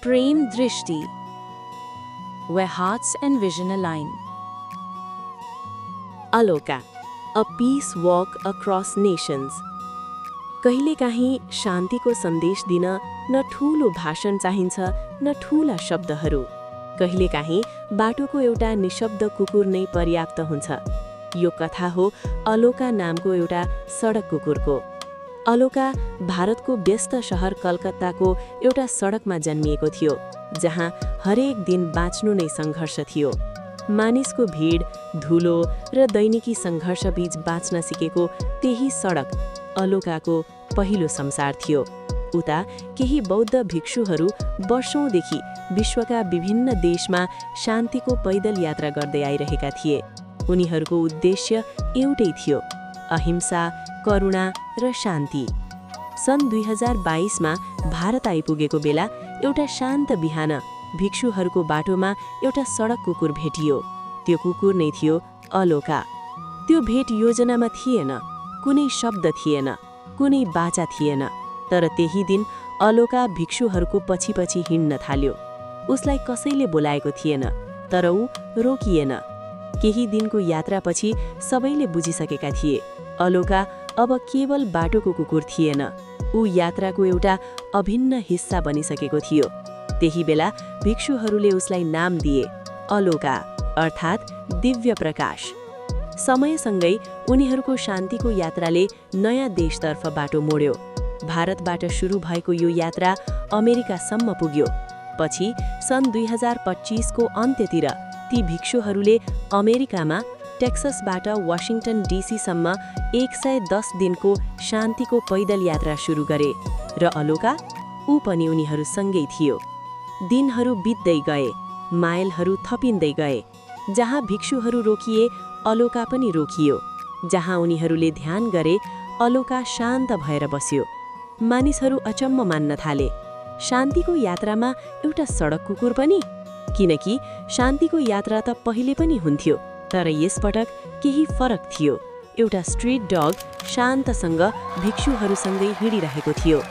Prem Drishti, where hearts and vision align. Aloka, a peace walk across nations. कहिलेकाहीँ शान्तिको सन्देश दिन न ठूलो भाषण चाहिन्छ न ठूला शब्दहरू। कहिलेकाहीँ बाटोको एउटा निशब्द कुकुर नै पर्याप्त हुन्छ। यो कथा हो अलोका नामको एउटा सडक कुकुरको। अलोका भारतको व्यस्त शहर कलकत्ताको एउटा सडकमा जन्मिएको थियो, जहाँ हरेक दिन बाँच्नु नै सङ्घर्ष थियो। मानिसको भिड, धुलो र दैनिकी सङ्घर्षबीच बाँच्न सिकेको त्यही सडक अलोकाको पहिलो संसार थियो। उता केही बौद्ध भिक्षुहरू वर्षौंदेखि विश्वका विभिन्न देशमा शान्तिको पैदल यात्रा गर्दै आइरहेका थिए। उनीहरूको उद्देश्य एउटै थियो, अहिंसा, करुणा र शान्ति। सन् 2022 मा भारत आइपुगेको बेला एउटा शान्त बिहान भिक्षुहरूको बाटोमा एउटा सडक कुकुर भेटियो। त्यो कुकुर नै थियो अलोका। त्यो भेट योजनामा थिएन, कुनै शब्द थिएन, कुनै बाचा थिएन, तर त्यही दिन अलोका भिक्षुहरूको पछि पछि हिँड्न थाल्यो। उसलाई कसैले बोलाएको थिएन, तर ऊ रोकिएन। केही दिनको यात्रापछि सबैले बुझिसकेका थिए, अलोका अब केवल बाटोको कुकुर थिएन, ऊ यात्राको एउटा अभिन्न हिस्सा बनिसकेको थियो। त्यही बेला भिक्षुहरूले उसलाई नाम दिए, अलोका, अर्थात् दिव्य प्रकाश। समयसँगै उनीहरूको शान्तिको यात्राले नयाँ देशतर्फ बाटो मोड्यो। भारतबाट सुरु भएको यो यात्रा अमेरिकासम्म पुग्यो। पछि सन् 2025 को अन्त्यतिर ती भिक्षुहरूले अमेरिकामा टेक्ससबाट वाशिङटन डीसी सम्म 110 दिनको शान्तिको पैदल यात्रा सुरु गरे र अलोका ऊ पनि उनीहरूसँगै थियो। दिनहरू बित्दै गए, माइलहरू थपिँदै गए। जहाँ भिक्षुहरू रोकिए, अलोका पनि रोकियो। जहाँ उनीहरूले ध्यान गरे, अलोका शान्त भएर बस्यो। मानिसहरू अचम्म मान्न थाले, शान्तिको यात्रामा एउटा सडक कुकुर पनि? किनकि शान्तिको यात्रा त पहिले पनि हुन्थ्यो, तर यसपटक केही फरक थियो। एउटा स्ट्रिट डग शान्तसँग भिक्षुहरूसँगै हिँडिरहेको थियो।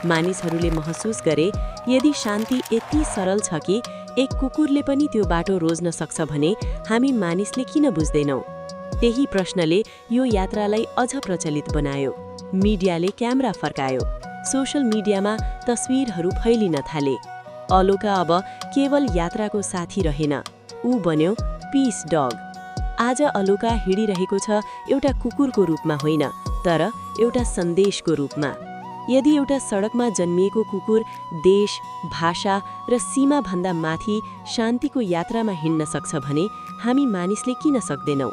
मानिसहरूले महसुस गरे, यदि शान्ति यति सरल छ कि एक कुकुरले पनि त्यो बाटो रोज्न सक्छ भने हामी मानिसले किन बुझ्दैनौँ? त्यही प्रश्नले यो यात्रालाई अझ प्रचलित बनायो। मिडियाले क्यामेरा फर्कायो, सोशल मिडियामा तस्विरहरू फैलिन थाले। अलोका अब केवल यात्राको साथी रहेन, ऊ बन्यो पीस डग। आज अलोका हिँडिरहेको छ एउटा कुकुरको रूपमा होइन, तर एउटा सन्देशको रूपमा। यदि एउटा सडकमा जन्मिएको कुकुर देश, भाषा र सीमाभन्दा माथि शान्तिको यात्रामा हिँड्न सक्छ भने हामी मानिसले किन सक्दैनौँ?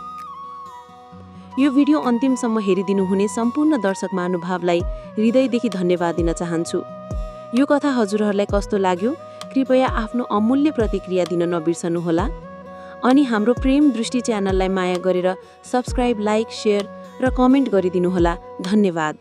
यो भिडियो अन्तिमसम्म हेरिदिनुहुने सम्पूर्ण दर्शक महानुभावलाई हृदयदेखि धन्यवाद दिन चाहन्छु। यो कथा हजुरहरूलाई कस्तो लाग्यो कृपया आफ्नो अमूल्य प्रतिक्रिया दिन नबिर्सनुहोला। अनि हाम्रो प्रेम दृष्टि च्यानललाई माया गरेर सब्स्क्राइब, लाइक, शेयर र कमेन्ट गरिदिनुहोला। धन्यवाद।